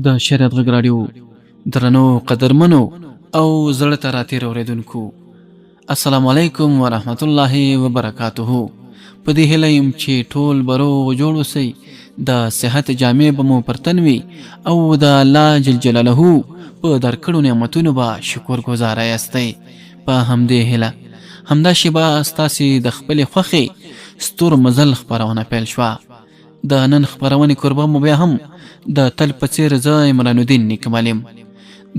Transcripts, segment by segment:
د شریعت غږ راډیو درنو قدرمنو او زړه ته راتېر اورېدونکو، السلام علیکم ورحمت الله وبرکاته. په دې هیله یم چې ټول به روغ جوړ اوسئ، د صحت جامې به مو پر تن وي او د الله جل جلاله په درکړو نعمتونو به شکر ګزاره یاستئ. په همدې هیله همدا شیبه ستاسې د خپلې خوښې ستور مزل خپرونه پیل شوه. د نن خپرونې کوربه مو بیا هم د تل په څېر زه عمران الدین نیکمالیم.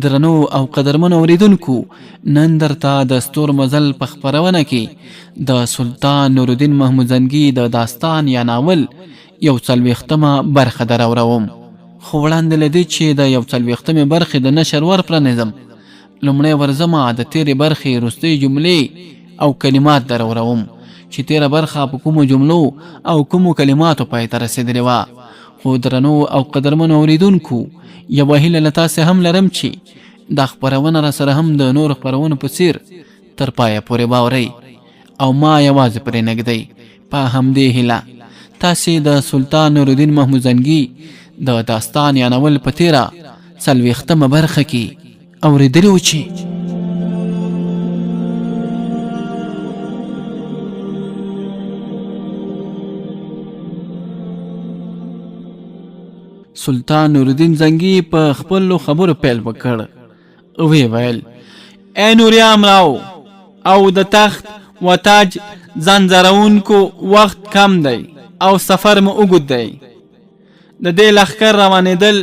درنو او قدرمنو اورېدونکو، نن درته د ستور مزل په خپرونه کې د سلطان نورالدین محمود زنګي د داستان یا ناول 40مه برخه دراوروم. خو وړاندې له دې چې د 40مې برخې د نشر ور پرانیزم، لومړی ورځمه د تېرې برخې وروستۍ جملې او کلمات دراوروم چې تېره برخه په کومو جملو او کومو کلماتو پای ته رسېدلې وه. خو درنو او قدرمنو اورېدونکو، یوه هیله له تاسې هم لرم چې دا خپرونه را سره هم د نورو خپرونو په څېر تر پایه پورې باورئ او ما یوازې پرې نږدئ. په همدې هیله تاسې د سلطان نورالدین محمود زنګي د داستان یا ناول په تېره 40مه برخه کې اورېدلي و چې سلطان نورالدین زنګي په خپلو خبرو پیل وکړ. ویې ویل: ای نوریام راو او د تخت و تاج ځانځارونکو، وخت کم دی او سفر مو اوږد دی. د دې لښکر روانېدل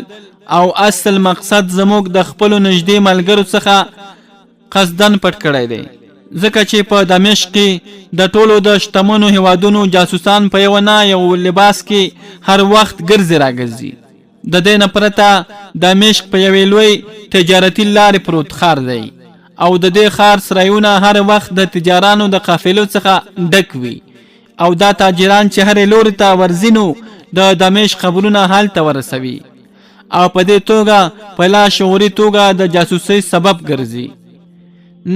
او اصل مقصد زموږ د خپلو نږدې ملګرو څخه قصدن پټ کړی دی، ځکه چې په دمشق کې د ټولو د شتمنو هیوادونو جاسوسان په یو نه یو لباس کې هر وخت ګرځي راګرځي. د دې نه پرته دمشق په یوې لوی تجارتي لارې پروت ښار دی او د دې ښار سرایونه هر وخت د تجارانو د قافلو څخه ډک وي او دا تاجران چې هرې لوري ته ورځي نو د دمشق خبرونه هلته ورسوي او په دې توګه په لا شعوري توګه د جاسوسۍ سبب ګرځي.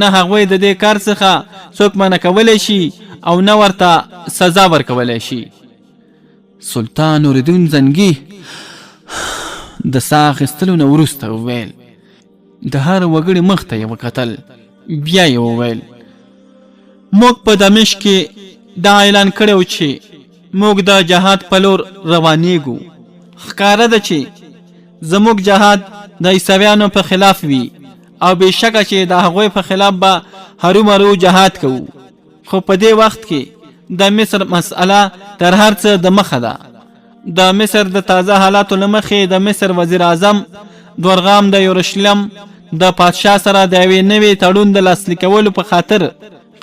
نه هغوی د دې کار څخه څوک منع کولی شي او نه ورته سزا ورکولی شي. سلطان نورالدین زنګي د ساه اخیستلو نه وروسته وویل، د هر وګړي مخ ته یې وکتل، بیا یې وویل: موږ په دمشق کې دا اعلان کړی و چې موږ د جهاد په لور روانېږو. ښکاره ده چې زموږ جهاد د عیسویانو په خلاف وي او بېشکه چې د هغوی په خلاف به هرومرو جهاد کوو. خو په دې وخت کې د مصر مسئله تر هر څه د مخه ده. د مصر د تازه حالاتو له مخې د مصر وزیر اعظم دورغام د یورشلم د پادشاه سره د یوې نوې تړون د لاسلیک کولو په خاطر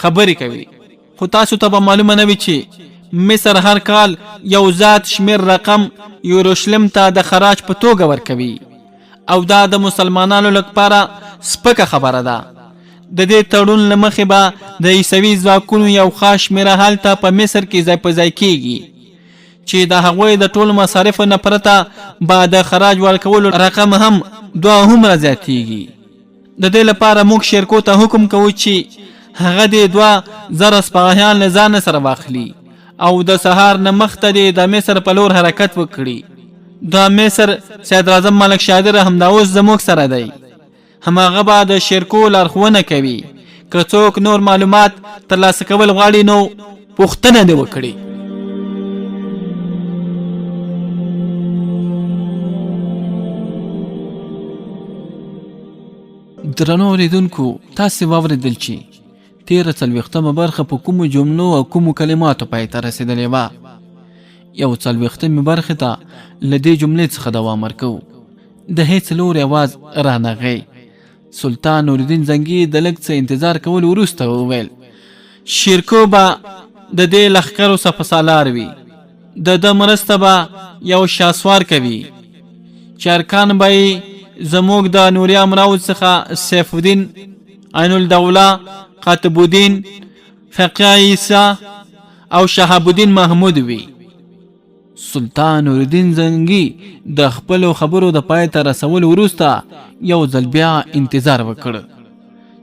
خبرې کوي. خو تاسو ته به معلومه نه وي چې مصر هر کال یو ذات شمیر رقم یورشلم ته د خراج په توګه ورکوي او دا د مسلمانانو لپاره سپکه خبره ده. د دې تړون له مخې به د عیسوي ځواکونو یو خاص شمېره هلته په مصر کې ځای په ځای کېږي چې د هغوی د ټولو مصارفو نه پرته به د خراج ورکولو رقم هم دوهمره زیاتېږي. د دې لپاره موږ شرکو ته حکم کوو چې هغه د 2000 سپاهیان له ځانه سره واخلي او د سهار نه مخته د مصر په لور حرکت وکړي. د مصر صدراعظم ملک شادر همدا اوس زموږ سره دی. هماغه به د شرکو لارښوونه کوي. که څوک نور معلومات ترلاسه کول غواړي نو پوښتنه دې وکړي. درنو اورېدونکو، تاسې واورېدل چې تېره 40مه برخه په کومو جملو او کومو کلماتو پای ته رسېدلې وه. 40مې برخې ته له دې جملې څخه دوام ورکوو. د هېڅ لوري اواز رانغی. سلطان نورالدین زنګي د لږ څه انتظار کولو وروسته وویل: شیرکو به د دې لښکرو سپه سالار وي، د ده مرسته به یو شاسوار کوي چې ارکان به یې زموږ د نوریام راو څخه سیف الدین، عین الدوله، قطب الدین، فقیه عیسی او شهاب الدین محمود وي. سلطان نورالدین زنګي د خپلو خبرو د پای ته رسولو وروسته یو ځل بیا انتظار وکړ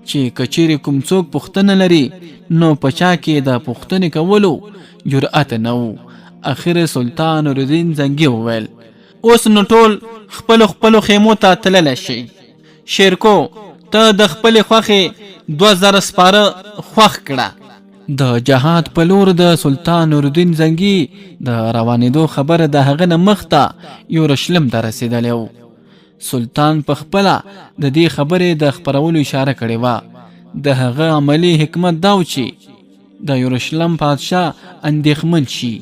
چې که چیرې کوم څوک پوښتنه لري نو په چا کې د پوښتنې کولو جرأت نه و. اخر سلطان نورالدین زنګي وویل: اوس نو ټول خپلو خیمو ته تللی شي. شیرکو ته د خپلې خوښې 2000 سپاره خوښ کړه. د جهاد په لور د سلطان نورالدین زنګي د روانېدو خبره د هغه نه مخته یورشلم ته رسېدلی و. سلطان په خپله د دې خبرې د خپرولو اشاره کړې وه. د هغه عملی حکمت دا و چې د یورشلم پادشاه اندېښمن شي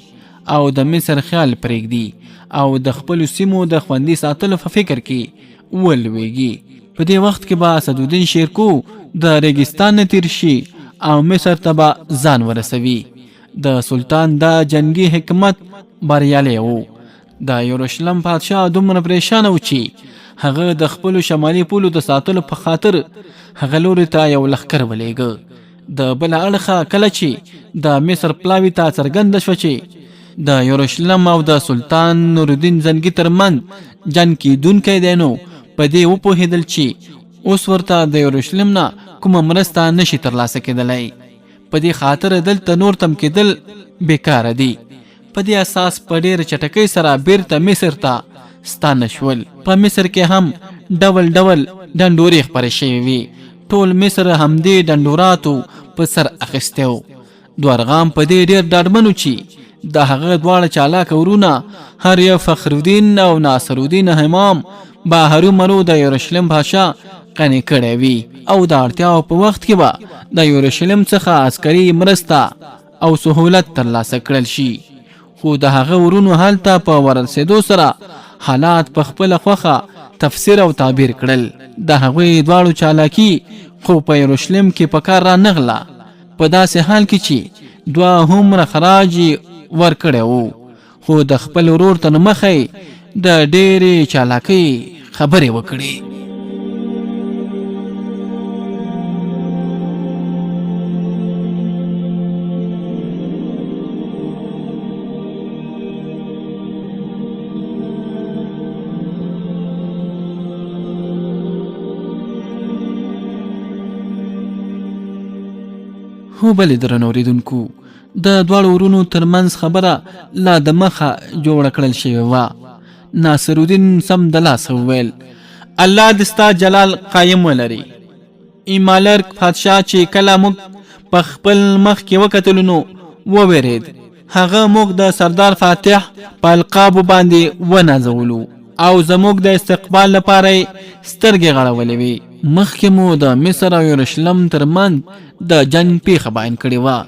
او د مصر خیال پرېږدي او د خپلو سیمو د خوندي ساتلو په فکر کې ولویږي. په دې وخت کې به اسدالدین شیرکو د ریګستان نه تیر شي او مصر ته به ځان ورسوي. د سلطان دا جنگي حکمت بریالی و. د یورشلم پادشاه دومره پریشانه و چې هغه د خپلو شمالي پولو د ساتلو په خاطر هغه لوري ته یو لښکر ولېږه. د بل اړخه کله چې د مصر پلاوي ته څرګنده شوه چې د یورشلم او د سلطان نورالدین زنګي ترمنځ جنګ کیدونکی دی، نو په دې وپوهېدل چې اوس ورته د یورشلم نه کومه مرسته نشي ترلاسه کېدلی. په دې خاطر دلته نور تم کېدل بیکاره دي. په دې اساس په ډېر چټکۍ سره بیرته مصر ته ستانه شول. په مصر کې هم ډول ډول ډنډورې خپرې شوې وي. ټول مصر همدې ډنډوراتو په سر اخیستی و. دوارغام په دې ډېر ډاډمن و چې د هغه دواړه چالاکه ورونه هر یو فخرالدین او ناصرالدین همام به هرومرو د یورشلم بادشاه قانع کړی وي او د اړتیاو په وخت کې به د یورشلم څخه عسکري مرسته او سهولت ترلاسه کړل شي. خو د هغه ورونو هلته په ورسېدو سره حالات په خپله خوښه تفسیر او تعبیر کړل. د هغوی دواړو چالاکي خو په یورشلم کې په کار را نغله، په داسې حال کې چې دوه هومره خراج ورکړی وو. خو د خپل ورور تر مخه د ډېرې چالاکۍ خبرې وکړې. هو بلې درنو اوریدونکو، د دواړو ورونو ترمنځ خبره لا د مخه جوړه کړل شوې وه. ناصرالدین سم د لاسه وویل: الله دې ستا جلال قایم ولري. ایمالرک پادشاه چې کله موږ په خپل مخ کې وکتلو نو وویرېد. هغه موږ د سردار فاتح په القابو باندې ونازولو او زموږ د استقبال لپاره سترګې غړولې وې. مخکې مو د مصر او یورشلم ترمنځ د جنګ پیښه بیان کړې وه.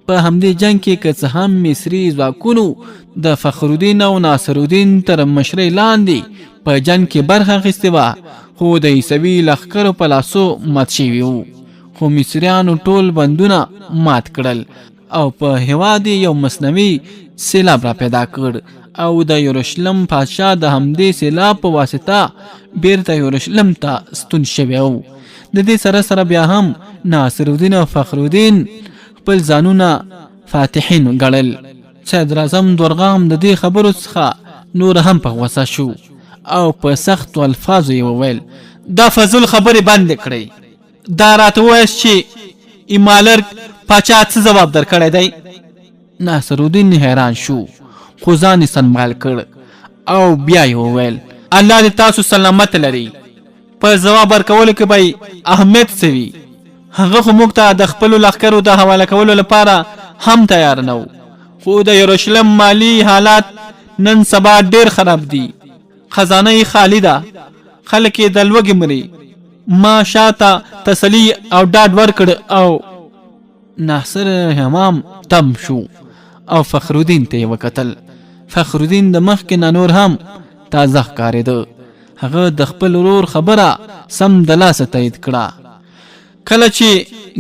په همدې جنګ کې که څه هم مصري ځواکونو د فخرالدین او ناصرالدین تر مشرۍ لاندې په جنګ کې برخه اخیستې وه، خو د عیسوي لښکرو په لاسو مات شوي وو. خو مصریانو ټول بندونه مات کړل او په هېواد یو مصنوعي سیلاب را پیدا کړ او د یورشلم پادشاه د همدې سیلاب په واسطه بیرته یورشلم ته ستون شوی و. د دې سره سره بیا هم ناصرالدین او فخرالدین خپل ځانونه فاتحین ګڼل. صدراعظم دورغام د دې خبرو څخه نور هم په غوسه شو او په سختو الفاظو یې وویل: دا فضول خبرې بندې کړئ. دا راته ووایاست چې ایمالرک پاچا څه ځواب درکړی دی؟ ناصرالدین حیران شو خو ځان یې سنبال کړ او بیا یې وویل: الله دې تاسو سلامت لري. په ځواب ورکولو کې به اهمیت څه وي؟ هغه خو موږ ته د خپلو لښکرو د حواله کولو لپاره هم تیار نه و. خو د یورشلم مالی حالات نن سبا ډېر خراب دي. خزانه یې خالی ده، خلک یې د لوږې مري. ما شاته تسلي او ډاډ ورکړ او ناصر همام تم شو او فخرالدین ته یې وکتل. فخرالدین د مخکې نه نور هم تازه ښکارېده. هغه د خپل ورور خبره سم د لاسه تایید کړه. کله چې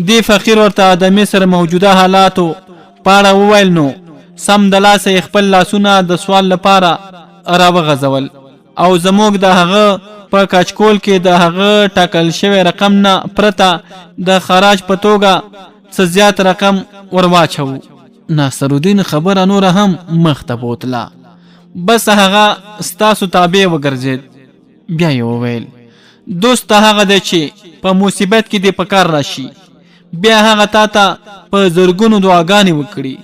دې فقیر ورته د مصر موجوده حالاتو په اړه وویل نو سم د لاسه یې خپل لاسونه د سوال لپاره راوغځول او زموږ د هغه په کچکول کې د هغه ټاکل شوی رقم نه پرته د خراج په توګه څه زیات رقم ورواچو. ناصرالدین خبره نوره هم مخ ته بوتله. بس هغه ستاسو تابع وګرځېد. بیا یې وویل: دوست هغه دی چې په مصیبت کې دې په کار راشي، بیا هغه تا ته په زرګونو دعاګانې وکړي.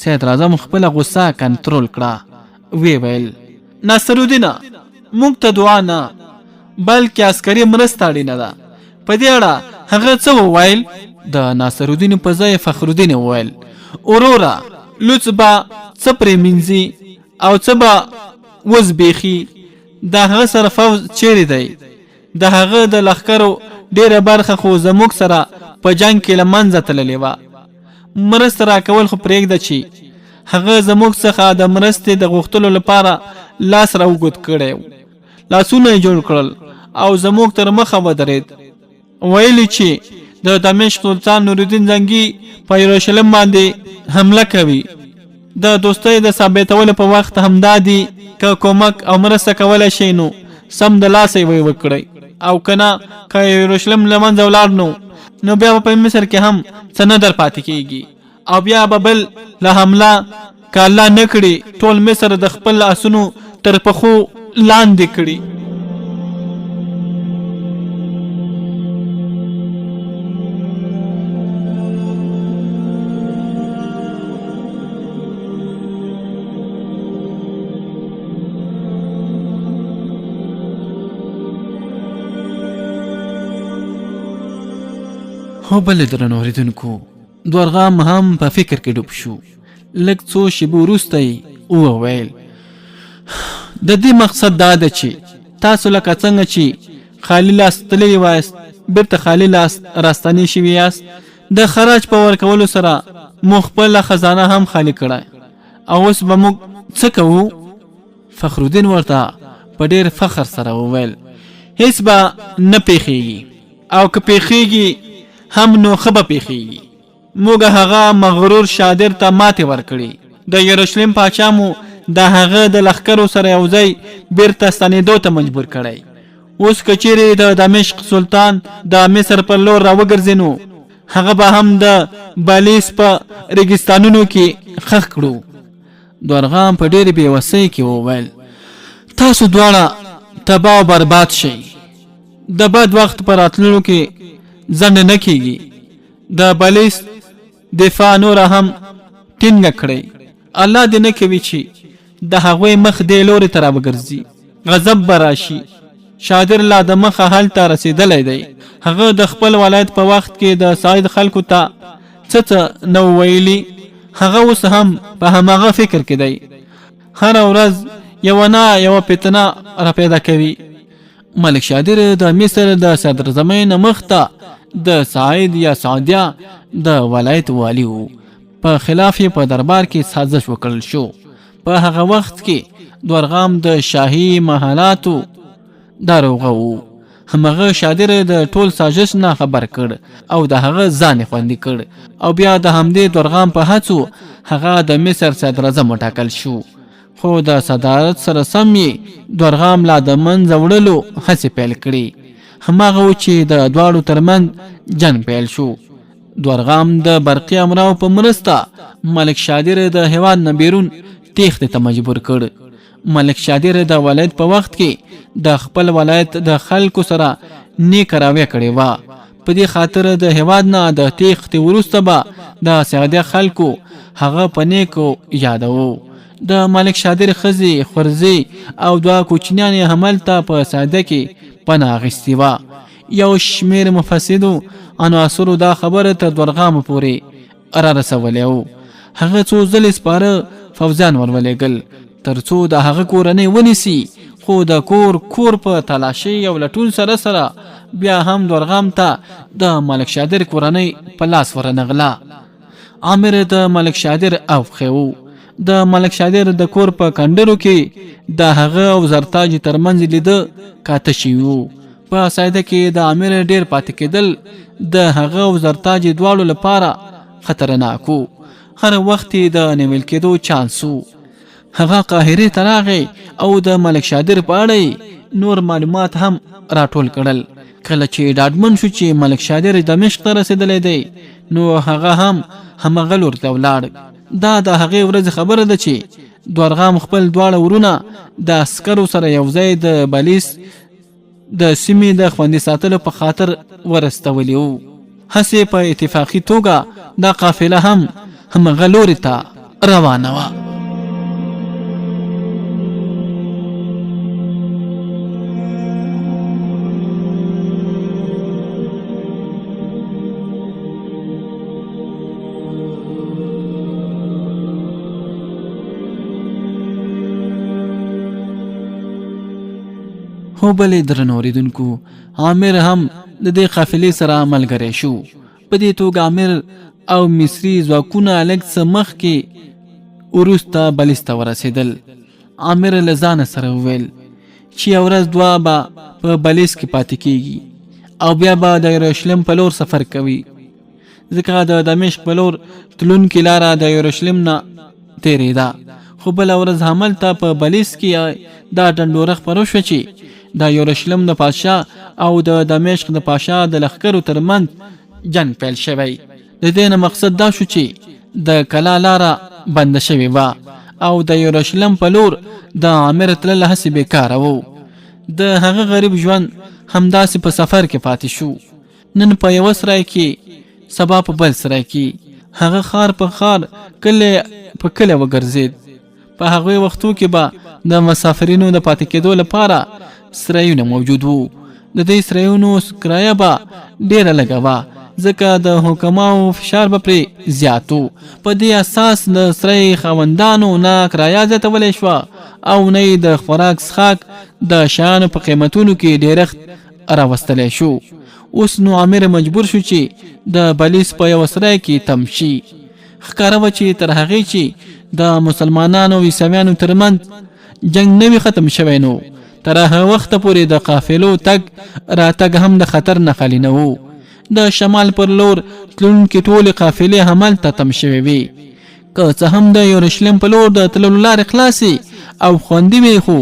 صدراعظم خپله غصه کنټرول کړه. ویې ویل: ناصرالدینه، موږ ته دعا نه بلکې عسکري مرسته اړینه ده. په دې اړه هغه څه وویل؟ د ناصرالدین په ځای فخرالدین وویل وروره لوڅ به څه پرې مینځي او څه به وزبیخي، د هغه سره فوز چیرې دی؟ د هغه د لښکرو ډیره برخه خو زموږ سره په جنگ کې له منځه تللې وه. مرسته راکول خو پرېږده چې هغه زموږ څخه د مرستې د غوښتلو لپاره لاس راوګد کړی، لاسونه یې جوړ کړل او زموږ تر مخه ودرېد. ویلي چې د دمشق سلطان نورالدین زنګي په یروشلم باندې حمله کوي. د دوستۍ د ثابتولو په وخت همدا دي که کومک او مرسته کولی شئ نو سم د لاسه یې وکړئ، او کنه که یروشلم له منځه ولاړ نو بیا به په مصر کې هم څه نه در پاتې کېږي، او بیا به بل له حمله که الله نه کړي ټول مصر د خپل آسونو تر پښو لاندې کړي. هو بل درنو اوریدونکو، دورغام هم په فکر کې ډوب شو. لږ څو شیبې وروسته یې وویل د دې مقصد دا ده چې تاسو لکه څنګه چې خالی لاس تللی وایست بیرته خالی لاس راستنی شوي یاست. د خراج په ورکولو سره مو خپله خزانه هم خالی کړی، او اوس به موږ څه کوو؟ فخرالدین ورته په ډېر فخر سره وویل هیڅ به نه پیښیږي، او که پیښیږي هم نو ښه به پیښیږي. موږ هغه مغرور شادر ته ماتې ورکړي. د یروشلم پاچا مو د هغه د لښکرو سره یو ځای بیرته ستنېدو ته مجبور کړی. اوس که چیرې د دمشق سلطان د مصر پر لور راوګرځي نو هغه به هم د بالیس په ریګستانونو کې ښخ کړو. دورغام په ډېرې بېوسۍ کې وویل تاسو دواړه تباه او برباد شئ. د بد وخت په راتللو کې ځنډ نه کېږي. د بالیس دفاع نور هم ټینګه کړئ. الله دې نه کوي چې د هغوی مخ دې لوري ته راوګرځي. غضب به راشي. شادر لا د مخه هلته رسېدلی دی. هغه د خپل ولایت په وخت کې د ساید خلکو ته څه نه ویلي. هغه اوس هم په هماغه فکر کې دی. هره ورځ یوه نه یوه فتنه را پیدا کوي. ملک شادر د مصر د صدرزمین مخته د سعید یا سعودیه د ولایت والی وو. په خلاف په دربار کې سازش وکړل شو. په هغه وخت کې دورغام د شاهي محلاتو داروغه وو. همغه شادر د ټول سازش نه خبر کړ او د هغه ځان خوندي کړ، او بیا د همدې دورغام په هڅو هغه د مصر صدراعظم وټاکل شو. خو د صدارت سره سم یې دورغام لا د منځه وړلو هڅې پیل کړې. هماغه و چې د دواړو ترمنځ جنگ پیل شو. دورغام د برقي امراو په مرسته ملک شادر د هیواد نه بیرون تیښتې ته مجبور کړ. ملک شادر د ولایت په وخت کې د خپل ولایت د خلکو سره نیکه راویه کړې وه. په دې خاطر د هیواد نه د تیښتې وروسته به د سعودیه خلکو هغه په نیکو یادوو. د ملک شادر ښځې خورزې او دوه کوچنیان یې هملته په سعودیه کې پناه اخیستې وه. یو شمېر مفسدو عناصرو دا خبره تر دورغام پورې را رسولی و. هغه څو ځلې سپاره فوزیان ورولېږل تر څو د هغه کورنۍ ونیسي، خو د کور په تلاشۍ او لټون سره بیا هم دورغام ته د ملک شادر کورنۍ په لاس ورنغله. عامر د ملک شادر اوخی و. د ملک شادر د کور په کندرو کې د هغه او زرتاج ترمنځ لیده کاته شوي وو. په سایده کې د عامر ډیر پاتې کېدل د هغه او زرتاج دواړو لپاره خطرناک وو. هر وخت د نیول کېدو چانس وو. هغه قاهرې ته راغی او د ملک شادر په اړه نور معلومات هم راټول کړل. کله چې ډاډمن شو چې ملک شادر دمشق ته رسېدلی دی نو هغه هم همغه لور ته ولاړ. دا د هغې ورځې خبره ده چې دورغام خپل دواړه ورونه د عسکرو سره یو ځای د بالیس د سیمې د خوندي ساتلو په خاطر ورستولي وو. هسې په اتفاقي توګه دا قافله هم همغه لوري ته روانه وه. هو بلې درنو اوریدونکو عامر هم د دې قافلې سره ملګری شو. په دې توګه عامر او مصري ځواکونه لږ څه مخکې وروسته بلیس ته ورسېدل. عامر له ځانه سره وویل چې یوه ورځ دوه به په بلیس کې پاتې کېږي او بیا به د یروشلم په لور سفر کوي، ځکه د دمشق په لور تلونکې لاره د یروشلم نه تېرېده. خو بله ورځ هملته په بلیس کې دا ډنډوره خپره شوه چې د یروشلم د پادشاه او د دمشق د پادشاه د لښکرو ترمنځ جنګ پیل شوی. د دې نه مقصد دا شو چې د کلا لاره بنده شوې وه او د یروشلم په لور د عامر تلل هسې بیکاره و. د هغه غریب ژوند همداسې په سفر کې پاتې شو. نن په یوه سرای کې، سبا په بل سرای کې. هغه خار په خار، کلی په کلی وګرځېد. په هغوی وختو کې به د مسافرینو د پاتې کېدو لپاره سرایونه موجود وو. د دې سرایونو کرایه به ډېره لږه وه، ځکه د حکماو فشار به پرې زیات و. په دې اساس د سرای خاوندانو نه کرایه زیاتولی شوه او نه یې د خوراک څښاک د شیانو په قیمتونو کې ډېرښت راوستلی شو. اوس نو عامر مجبور شو چې د بلیس په یوه سرای کې تم شي. ښکاره وه چې تر هغې چې د مسلمانانو او عیسویانو ترمنځ جنګ نه وي ختم شوی، نو تر هغه وخته پورې د قافلو تګ راتګ هم د خطر نه خالي نه و. د شمال پر لور تلونکې ټولې قافلې هملته تم شوې وې. که څه هم د یروشلم په لور د تللو لارې خلاصې او خوندي وې، خو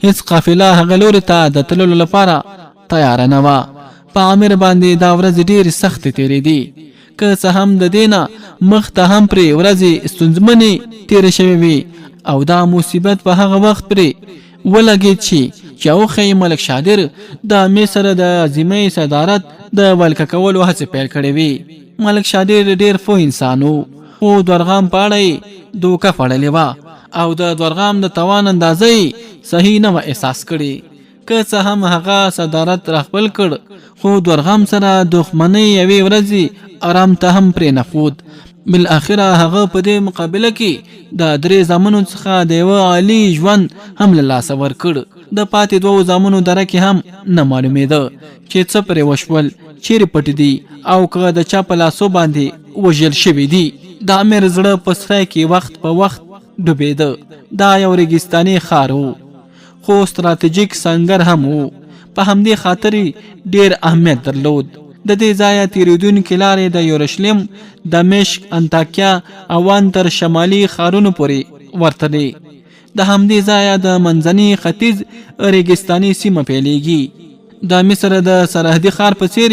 هیڅ قافله هغه لوري ته د تللو لپاره تیاره نه وه. په عامر باندې دا ورځې ډېرې سختې تېرېدې. که څه هم د دې نه مخته هم پرې ورځې ستونزمنې تېرې شوې وې او دا مصیبت په هغه وخت پرې ولګېد چې چاوخی ملک شادر د مصر د عظیمه صدارت د ولکه کولو هڅې پیل کړې وې. ملک شادر ډېر پوه انسان و، خو دورغام په اړه یې دوکه خوړلې وه او د دورغام د توان اندازه یې صحیح نه وه احساس کړې. که څه هم هغه صدارت راخپل کړ، خو دورغام سره دښمنۍ یوې ورځې آرام ته هم پرې نه ښود. بالاخره هغه په دې مقابله کې د 3 زامنو څخه د یوه عالي ژوند هم له لاسه ورکړ. د پاتې 2 زامنو درکې هم نه معلومېده چې څه پرې وشول، چیرې پټ دي او که د چا په لاسو باندې وژل شوي دي. د امیر زړه په سرای کې وخت په وخت ډوبېده. دا یو ریګستاني ښار و، خو ستراتیژیک سنګر هم و. په همدې خاطر ډېر اهمیت درلود. د دې ځایه تېرېدونکې لارې د یروشلم، دمشق، انطاکیه او ان تر شمالي ښارونو پورې ورتلې. د همدې ځایه د منځني ختیځ ریګستاني سیمه پیلېږي. د مصر د سرحدي ښار په څېر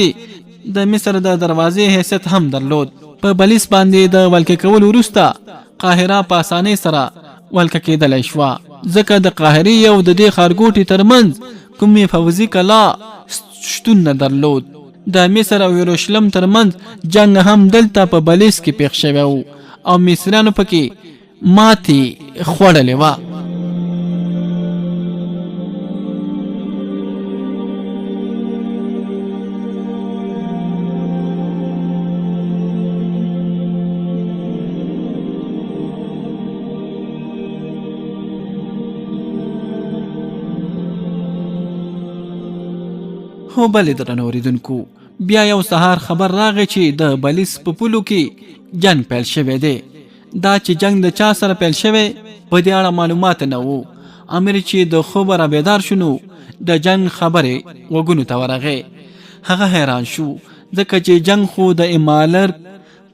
د مصر د دروازې حیثیت هم درلود. په بلیس باندې د ولکه کولو وروسته قاهره په اسانۍ سره ولکه کېدلی شوه، ځکه د قاهرې او د دې ښارګوټي ترمنځ کومې فوزي کلا شتون نه درلود. د مصر او یروشلم ترمنځ جنگ هم دلته په بلیس کې پیښ شوی و او مصریانو پکې ماتې خوړلې وه. هو بلې درنو اوریدونکو، بیا یو سهار خبر راغی چې د بلیس په پولو کې جنگ پیل شوی دی. دا چې جنگ د چا سره پیل شوی په دې اړه معلومات نه وو. امیر چې د خوبه را بیدار شنو د جنگ خبرې وګونو ته ورغی. هغه حیران شو، ځکه چې جنگ خو د امالر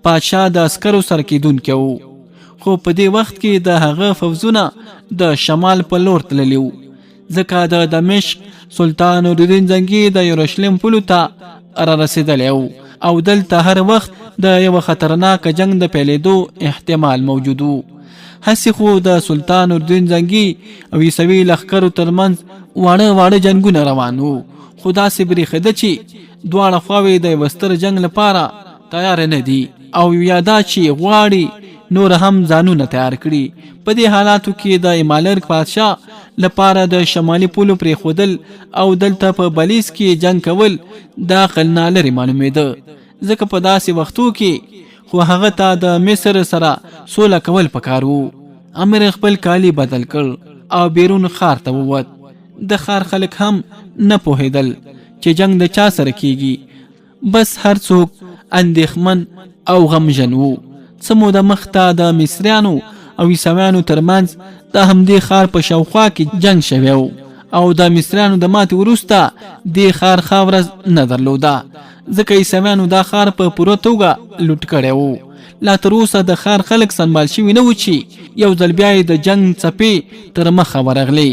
پادشاه د عسکرو سره کېدونکی وو، خو په دې وخت کې د هغه فوزونه د شمال په لور تللي وو، ځکه د دمشق سلطان نورالدین زنګي د یروشلم پولو ته را رسېدلی وو او دلته هر وخت د یو خطرناک جنگ د پیلېدو احتمال موجود وو. هسې خو د سلطان نورالدین زنګي او عیسوي لښکرو ترمنځ واړه جنګونه روان وو، خو داسې برېښېده چې دواړه خواوې د یوه ستر جنګ لپاره تیار نه دي او یا دا چې غواړي نور هم ځانونه تیار کړي. په دې حالاتو کې د امالرک پادشاه لپاره د شمالي پولو پرېښودل او دلته په بلیس کې جنگ کول د عقل نه لرې معلومېده، ځکه په داسې وختو کې خو هغه ته د مصر سره سوله کول پکار وو. امیر خپل کالي بدل کړ او بیرون ښار ته ووت. د ښار خلک هم نه پوهېدل چې جنگ د چا سره کیږي. بس هر څوک اندېښمن او غمژن وو. څه موده مخته د مصریانو او عیسویانو ترمنځ د همدې ښار په شاوخوا کې جنگ شوی و او د مصریانو د ماتې وروسته دې ښار ښه ورځ نه درلوده، ځکه عیسویانو دا ښار په پوره توګه لوټ کړی و. لا تر اوسه د ښار خلک سنبال شوي نه و چې یو ځل بیا یې د جنگ څپې تر مخه ورغلې.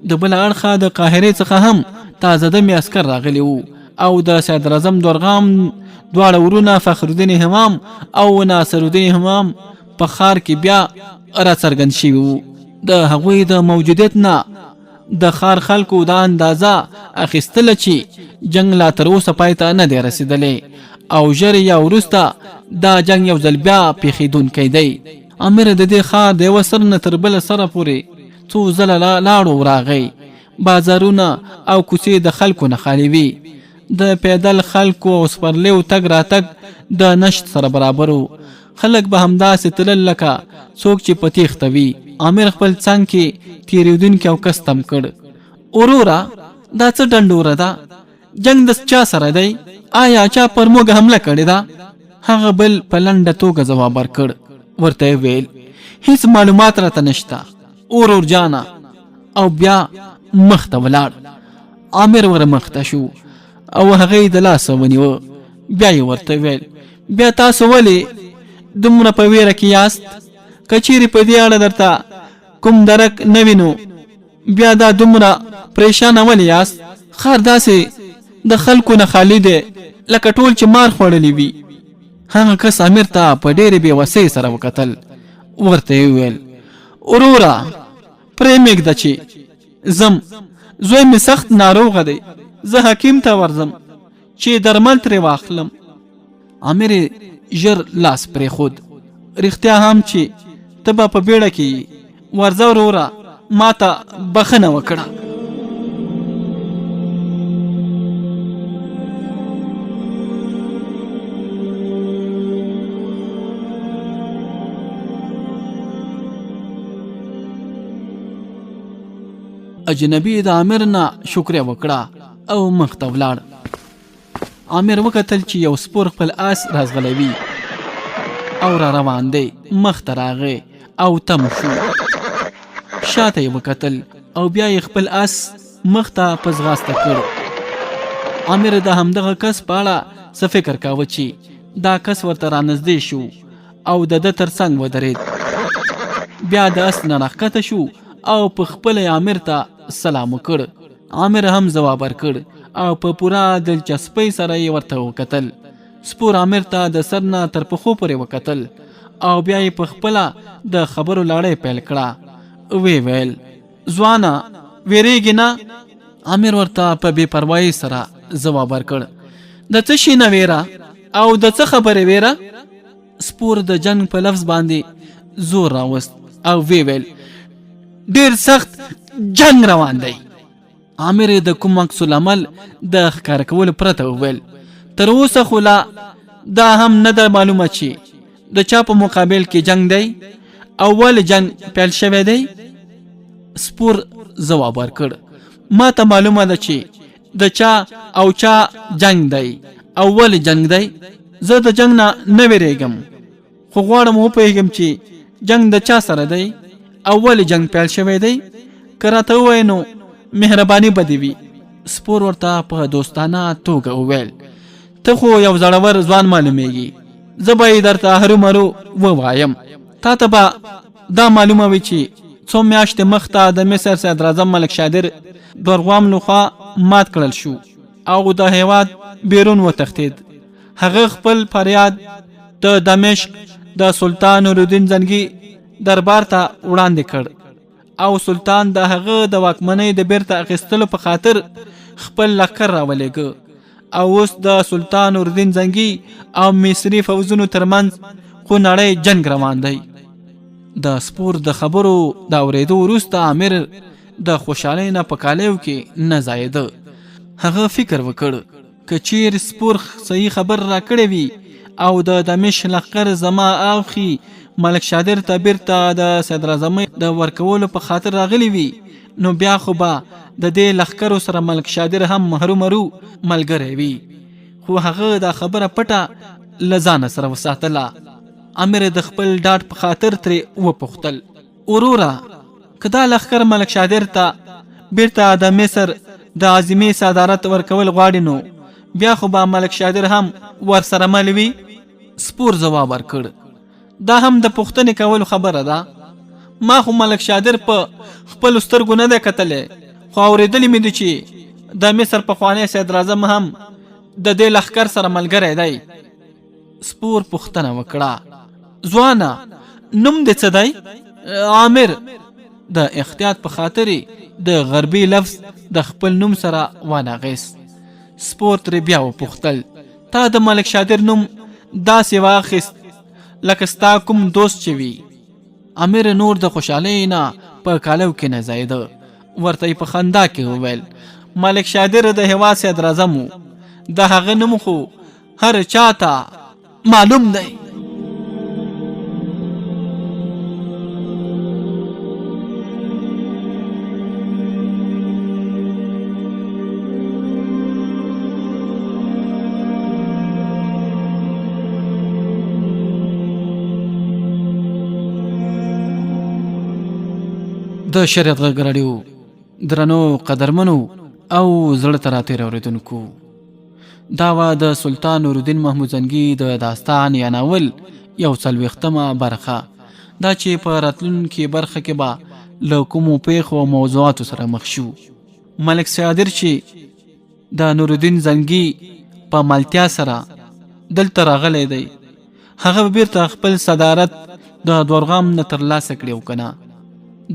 د بله اړخه د قاهرې څخه هم تازه دمې عسکر راغلي وو او د صدراعظم دورغام دواړه ورونه فخرالدین همام او ناصرالدین همام په ښار کې بیا راڅرګند شوي وو. د هغوی د موجودیت نه د ښار خلکو دا اندازه اخیستله چې جنگ لا تر اوسه پای ته نه دی رسېدلی او ژر یا وروسته دا جنگ یو ځل بیا پیښېدونکی دی. امیر د دې ښار د یوه سر نه تر بله سره پورې څو ځله لاړو راغی. بازارونه او کوڅې د خلکو نه خالي وي. د پیدل خلکو او سپرلیو تګ راتګ د نشت سره برابر و. خلک به همداسې تلل لکه څوک چې په تیښته وي. امیر خپل څنګ کې تېرېدونکي او کس تم کړ. وروره دا څه ډنډوره ده؟ جنگ د چا سره دی؟ آیا چا پر موږ حمله کړې ده؟ هغه بل په لنډه توګه ځواب ورکړ. ورته یې ویل هیڅ معلومات راته نشته ورور جانه. او بیا مخته ولاړ. امیر ور مخته شو او هغه یې د لاسه ونیوه. بیا یې ورته ویل بیا تاسو ولې دومره په ویره کې یاست؟ که چیرې په دې اړه درته کوم درک نه وینو بیا دا دومره پریشانه ولې یاست؟ ښار داسې د خلکو نه خالی دی لکه ټول چې مار خوړلی وي. هغه کس امیر ته په ډېرې بېوسۍ سره وکتل. ورته یې وویل وروره پرېمږده چې ځم، زوی مې سخت ناروغه دی، زه حکیم ته ورځم چې درمل ترې واخلم. امیر ژر لاس پرېښود. رښتیا هم چې ته به په بیړه کې ورځه وروره، ما ته بخښنه وکړه. اجنبي د امیر نه شکریه وکړه او مخ ته ولاړ. امیر وکتل چې یو سپور خپل آس رازغلوي او را روان دی. مخ ته راغی او تم شو. شاته یې وکتل او بیا یې خپل آس مخ ته په ځغاسته کړ. امیر د همدغه کس په اړه څه فکر کاوه چې دا کس ورته رانږدې شو او د ده تر څنګ ودرېد. بیا د آس نه راښکته شو او په خپله امیر ته سلام وکړ. امیر هم ځواب ورکړ او په پوره دلچسپۍ سره یې ورته وکتل. سپور امیر ته د سر نه تر پښو پورې وکتل او بیا یې په خپله د خبرو لړۍ پیل کړه. وی ویل ځوانه ویریږي نه؟ امیر ورته په بې پروایۍ سره ځواب ورکړ د څه شي نه ویره او د څه خبرې ویره؟ سپور د جنگ په لفظ باندې زور راوست او وی ویل ډیر سخت جنگ روان دی. امیر د کوم عکس العمل د ښکاره کولو پرته وویل تر اوسه خو لا دا هم نه ده معلومه چې د چا په مقابل کې جنگ دی او ولې جنگ پیل شوی دی. سپور ځواب ورکړ ما ته معلومه ده چې د چا او چا جنگ دی او ولې جنگ دی. زه د جنگ نه نه ویریږم خو غواړم وپوهیږم چې جنگ د چا سره دی او ولې جنگ پیل شوی دی. که راته ووایې نو مهرباني به دې وي. سپور ورته په دوستانه توګه وویل ته خو یو زړور ځوان معلومیږي، زه به یې درته هرومرو ووایم. تا ته به دا معلومه وي چې څو میاشتې مخته د مصر صدراعظم ملک شادر دورغام لخوا مات کړل شو او د هیواد بیرون وتښتېد. هغه خپل فریاد د دمشق د سلطان نورالدین زنګي دربار ته وړاندې کړ او سلطان د هغه د واکمنۍ د بیرته اخیستلو په خاطر خپل لښکر راولېږه او اوس د سلطان نورالدین زنګي او مصري فوځونو ترمنځ خو نړۍ جنگ روان دی. د سپور د خبرو د اورېدو وروسته امیر د خوشحالۍ نه په کالیو کې نه ځایېده. هغه فکر وکړ که چیرې سپور صحیح خبر را کړی وي او د دمشق لښکر زما اخی ملک شادر ته بیرته د صدراعظمۍ د ورکولو په خاطر راغلی وي نو بیا خو به د دې لښکرو سره ملک شادر هم هرومرو ملګری وي، خو هغه دا خبره پټه له ځانه سره وساتله. امیر د خپل ډاډ په خاطر ترې وپوښتل: وروره، که دا لښکر ملک شادر ته بیرته د مصر د عظیمې صدارت ورکول غواړي نو بیا خو به ملک شادر هم ورسره مل وي. سپور ځواب ورکړ: دا هم د پوښتنې کولو خبره ده. ما خو ملک شادر په خپلو سترګو نه دی کتلی، خو اورېدلی مې دي چې د مصر پخوانی صدراعظم هم د دې لښکر سره ملګری دی. سپور پوښتنه وکړه: ځوانه، نوم دې څه دی؟ عامر. د احتیاط په خاطر د غربي لفظ د خپل نوم سره وانغیست. سپور ترې بیا وپوښتل: تا د ملک شادر نوم داسې واخیست لکه ستا کوم دوست چې وي؟ امیر نور د خوشحالۍ نه په کالو کې نه ځایده. ورته په خندا کې وویل: ملک شادر د هېواد صدراعظم و، د هغه نوم خو هر چاته معلوم دی. د شریعت غږ راډیو درنو قدرمنو او زړه ته راتېر اورېدونکو، دا وه د سلطان نورالدین محمود زنګي د داستان یا ناول 40مه برخه. دا چې په راتلونکې برخه کې به له کومو پیښو او موضوعاتو سره مخ شو. ملک شادر چې د نورالدین زنګي په ملتیا سره دلته راغلی دی، هغه بیرته خپل صدارت د دورغام نه ترلاسه کړي او که نه.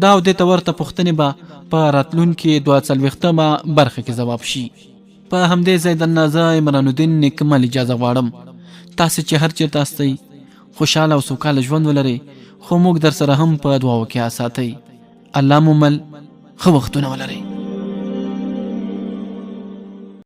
دا او دې ته ورته پوښتنې به په راتلونکې 42مه برخه کې ځواب شي. په همدې ځای درنه زه عمران الدین نیکمل اجازه غواړم. تاسې چې هر چېرته استئ خوشحاله او سوکاله ژوند ولرئ، خو موږ در سره هم په دعاو کې ساتئ. الله مو مل، ښه وختونه ولرئ.